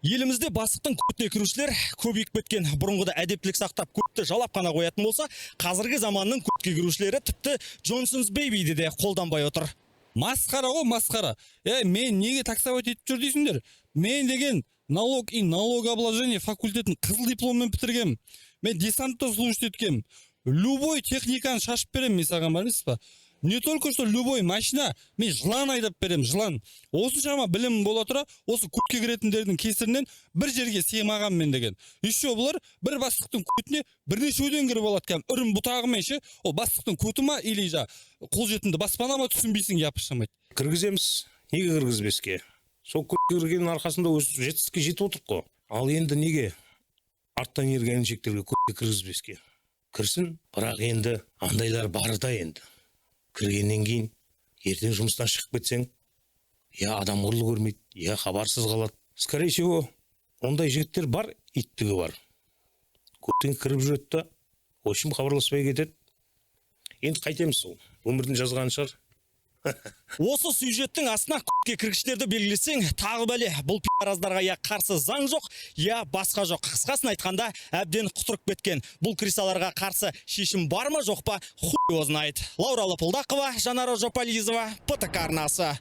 Елімізде бастықтың көтіне кірушілер көбейіп кеткен. Бұрынғыда әдептілік сақтап көтті жалап қана қоятын болса, қазіргі заманның көтке кірушілері тіпті Джонсонс бейбиді де қолданбай отыр. Масқара ғой, масқара. Мен неге таксовать етіп жүр дейсіңдер? Мен деген налог и налогообложение факультетін қызыл дипломмен бітіргем. Мен десантта служить еткем. Любой техниканы шашып берем, мен саған бармайсыз ба? Не только что любой машина, мен жылан айдап берем, жылан. Осыншама білім бола тұра, осы көтке кіретіндердің кесірінен бір жерге сыймаған мен деген. Еще бұлар бір бастықтың көтіне бірнеше өден кіріп алады кәм. Үрім бұтағымен ше, ол бастықтың көті ма или қолжетімді баспана ма түсінбейсің япышамайды. Кіргіземіз, неге кіргізбеске? Сол көтке кіргеннің арқасында өз жетістікке жетіп отырық қой. Ал енді неге арттан ерген шектерге көтке кіргізбеске? Кірсін, бірақ енді андайлар бар да енді. Кіргеннен кейін ертең жұмыстан шығып кетсең, я адам ұрлы көрмейді, я хабарсыз қалады. Скорее всего, ондай жігіттер бар, иттігі бар. Көптен кіріп жүреді да, общем хабарласпай кетеді. Енді қайтеміз сол, өмірдің жазған шығар. Осы сюжеттің астына көтке кіргіштерді белгілесең, тағы бәле, бұл пиараздарға я қарсы заң жоқ, я басқа жоқ. Қысқасын айтқанда, әбден құтырып кеткен. Бұл крисаларға қарсы шешім бар ма жоқ па, хуй ознает. Лаура Лапылдақова, Жанара Жопализова, ПТК арнасы.